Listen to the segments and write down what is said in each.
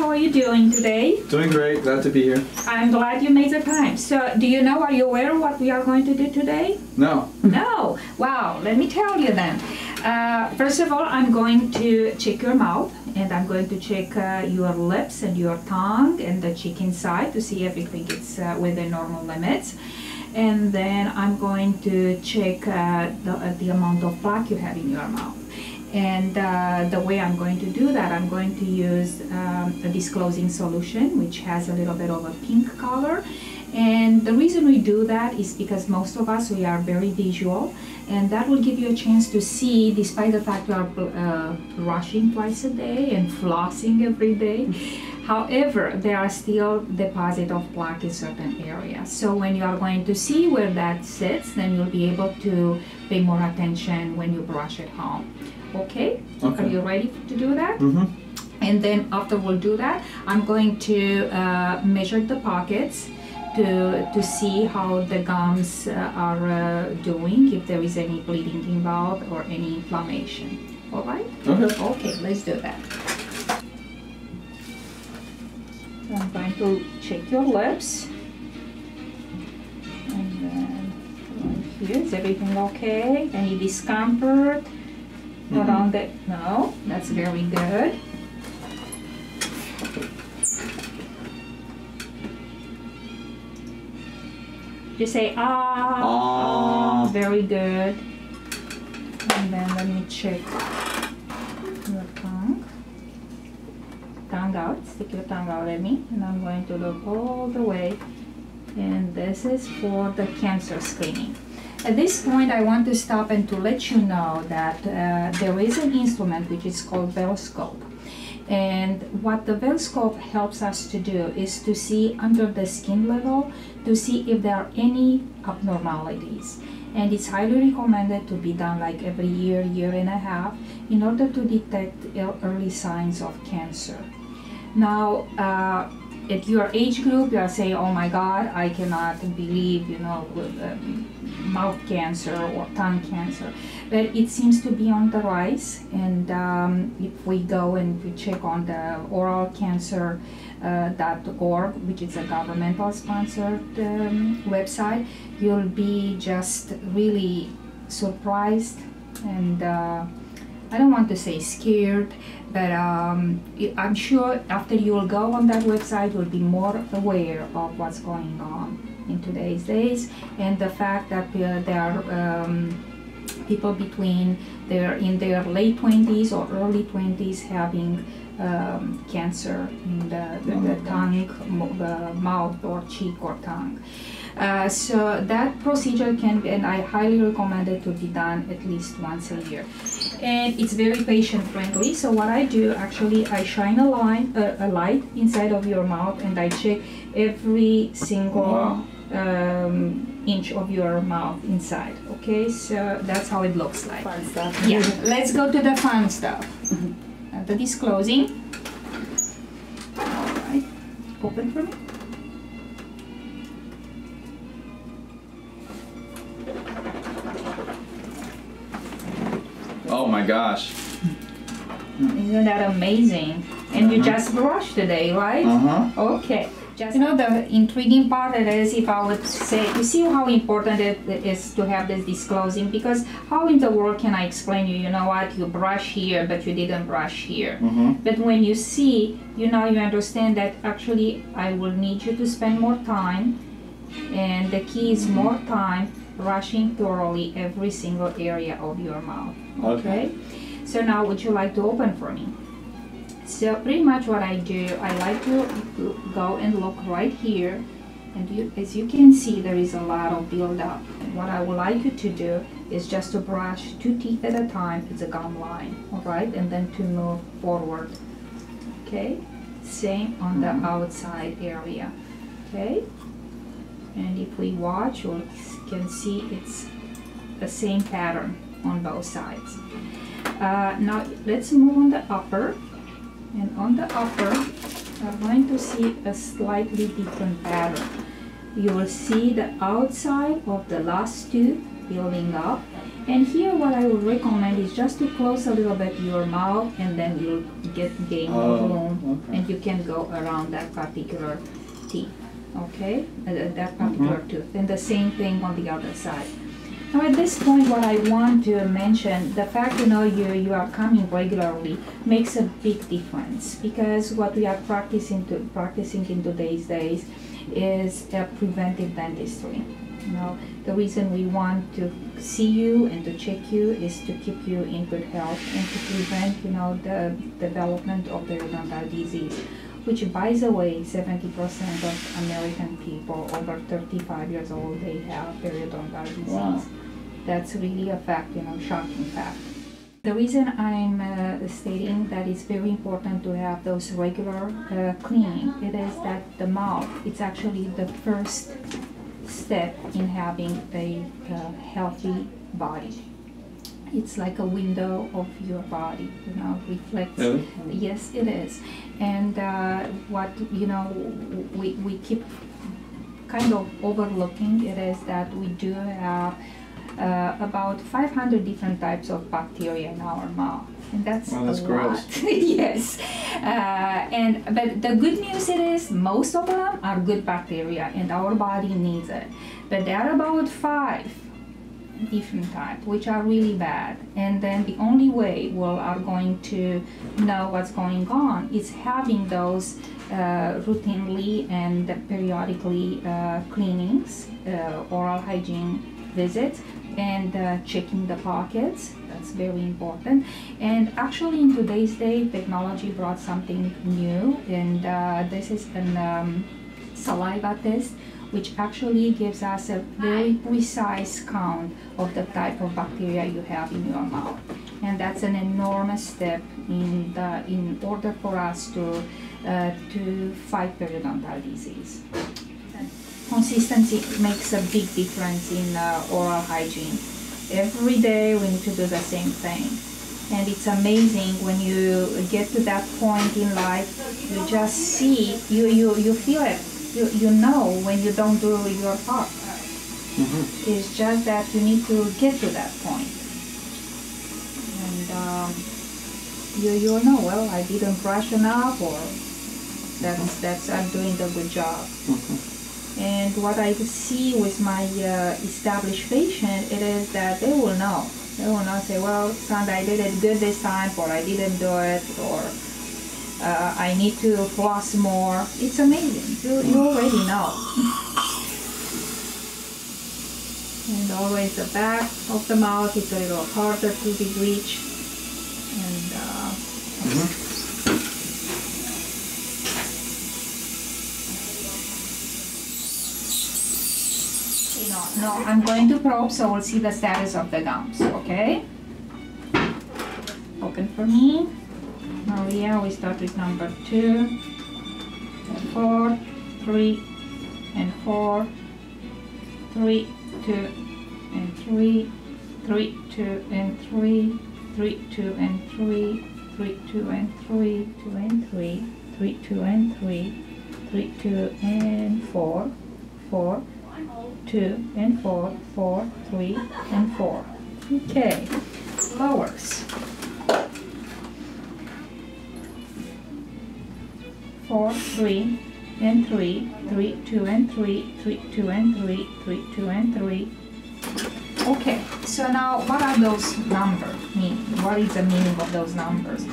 how are you doing today? Doing great, glad to be here. I'm glad you made the time. So, do you know, are you aware of what we are going to do today? No. No? Wow, let me tell you then. First of all, I'm going to check your mouth, and I'm going to check your lips and your tongue and the cheek inside to see everything is within normal limits. And then I'm going to check the amount of plaque you have in your mouth. And the way I'm going to do that, I'm going to use a disclosing solution which has a little bit of a pink color. And the reason we do that is because most of us, we are very visual, and that will give you a chance to see, despite the fact you are brushing twice a day and flossing every day. However, there are still deposits of plaque in certain areas. So when you are going to see where that sits, then you'll be able to pay more attention when you brush at home. Okay? Are you ready to do that? Mm-hmm. And then after we'll do that, I'm going to measure the pockets to see how the gums are doing, if there is any bleeding involved or any inflammation. All right? Okay. Okay, let's do that. So I'm going to check your lips. And then right here, is everything okay? Any discomfort? Around it? No, that's very good. You say ah, very good. And then let me check your tongue. Tongue out, stick your tongue out at me, and I'm going to look all the way. And this is for the cancer screening. At this point, I want to stop and to let you know that there is an instrument which is called Velscope. And what the Velscope helps us to do is to see under the skin level, to see if there are any abnormalities. And it's highly recommended to be done like every year, year and a half, in order to detect early signs of cancer. Now, at your age group, you are saying, oh my God, I cannot believe, you know, mouth cancer or tongue cancer. But it seems to be on the rise. And if we go and we check on the oralcancer.org, which is a governmental sponsored website, you'll be just really surprised and I don't want to say scared, but I'm sure after you'll go on that website, you'll be more aware of what's going on in today's days, and the fact that there are people in their late 20s or early 20s having cancer in the tongue, mouth or cheek or tongue. So that procedure can be, and I highly recommend it to be done at least once a year. And it's very patient friendly. So what I do, actually, I shine a light inside of your mouth, and I check every single inch of your mouth inside. Okay, so that's how it looks like. Fun stuff. Yeah, let's go to the fun stuff. The disclosing. All right, open for me. Oh my gosh. Isn't that amazing? And you just brushed today, right? Okay. Just, you know, the intriguing part is, if I would say, you see how important it is to have this disclosing, because how in the world can I explain you know what, you brush here, but you didn't brush here. But when you see, you know, you understand that actually I will need you to spend more time, and the key is more time brushing thoroughly every single area of your mouth. Okay? So now would you like to open for me? So pretty much what I do, I like to go and look right here, and as you can see, there is a lot of buildup. And what I would like you to do is just to brush 2 teeth at a time. It's a gum line, all right, and then to move forward. Okay, same on the outside area. Okay, and if we watch, we can see it's the same pattern on both sides. Now let's move on the upper. And on the upper, we're going to see a slightly different pattern. You will see the outside of the last tooth building up. And here what I would recommend is just to close a little bit your mouth, and then you'll gain more room, and you can go around that particular teeth, okay? That particular tooth. And the same thing on the other side. Now at this point, what I want to mention, the fact you are coming regularly makes a big difference, because what we are practicing in today's days is preventive dentistry. The reason we want to see you and to check you is to keep you in good health and to prevent the development of periodontal disease, which, by the way, 70% of American people over 35 years old, they have periodontal disease. Wow. That's really a fact, shocking fact. The reason I'm stating that it's very important to have those regular cleaning, it is that the mouth, it's actually the first step in having a healthy body. It's like a window of your body, reflects. Really? Yes, it is. And what we keep kind of overlooking it is that we do have about 500 different types of bacteria in our mouth, and that's a lot. Gross. Yes, but the good news is most of them are good bacteria, and our body needs it. But there are about 5 different types which are really bad, and then the only way we are going to know what's going on is having those routinely and periodically cleanings, oral hygiene visits, and checking the pockets. That's very important. And actually in today's day, technology brought something new, and this is a saliva test, which actually gives us a very precise count of the type of bacteria you have in your mouth. And that's an enormous step in order for us to fight periodontal disease. Consistency makes a big difference in oral hygiene. Every day we need to do the same thing. And it's amazing when you get to that point in life, you just see, you feel it. You know when you don't do your part. It's just that you need to get to that point. And you know, well, I didn't brush enough, or that's I'm doing a good job. And what I see with my established patient, it is that they will know. They will not say, well, Sandra, I did it good this time, or I didn't do it, or I need to floss more. It's amazing. You already know. And always the back of the mouth is a little harder to be reached. And no, I'm going to probe, so we'll see the status of the gums, okay? Open for me. Maria, we start with number 2, and 4, 3, and 4, 3, 2, and 3, 3, 2, and 3, 3, 2, and 3, 3, 2, and 3, 2, and 3, 3, 2, and 3, 3, 2, and 4, 4, 2 and 4, 4, 3 and 4. Okay, lowers. 4, 3 and 3, 3, 2 and 3, 3, 2 and 3, 3, 2 and 3. Okay, so now what are those numbers mean? What is the meaning of those numbers?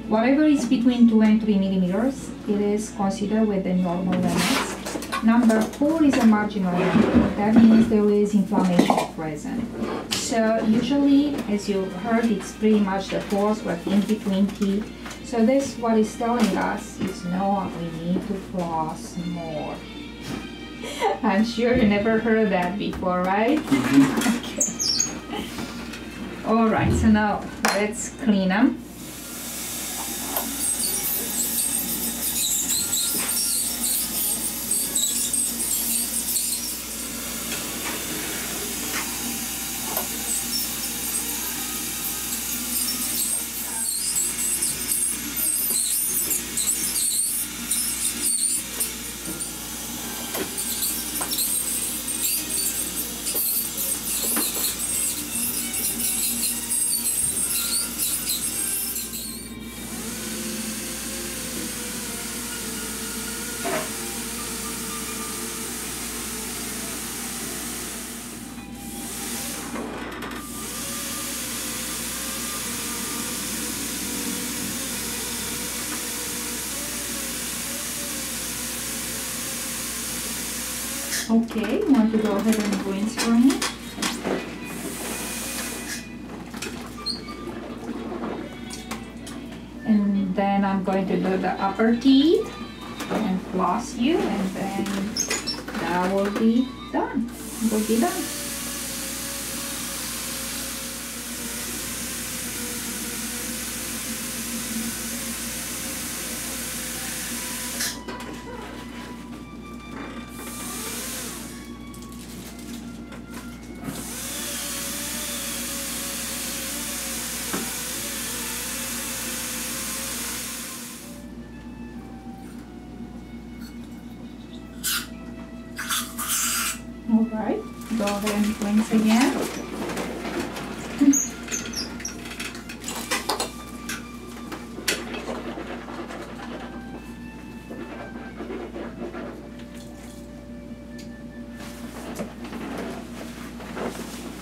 Whatever is between 2 and 3 millimeters, it is considered within normal limits. Number 4 is a marginal number. That means there is inflammation present. So usually, as you heard, it's pretty much the 4th, but in between teeth. So this, what it's telling us is, no, we need to floss more. I'm sure you never heard that before, right? Okay. All right, so now let's clean them. Okay, you want to go ahead and rinse for me? And then I'm going to do the upper teeth and floss you, and then that will be done. We'll be done. Alright, go ahead and rinse again.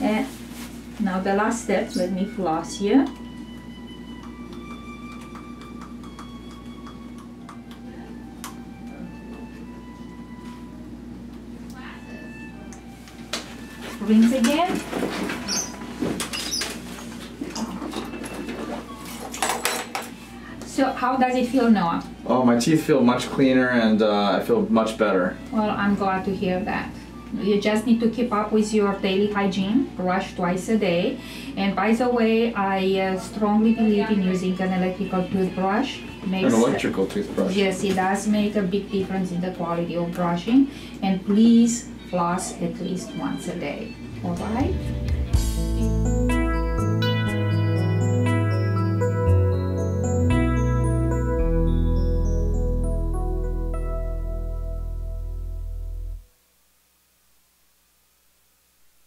And now the last step, let me floss you. Rinse again. So how does it feel, Noah? Oh, my teeth feel much cleaner and I feel much better. Well, I'm glad to hear that. You just need to keep up with your daily hygiene, brush twice a day. And by the way, I strongly believe in using an electrical toothbrush. An electrical toothbrush? Yes, it does make a big difference in the quality of brushing. And please floss at least once a day. All right?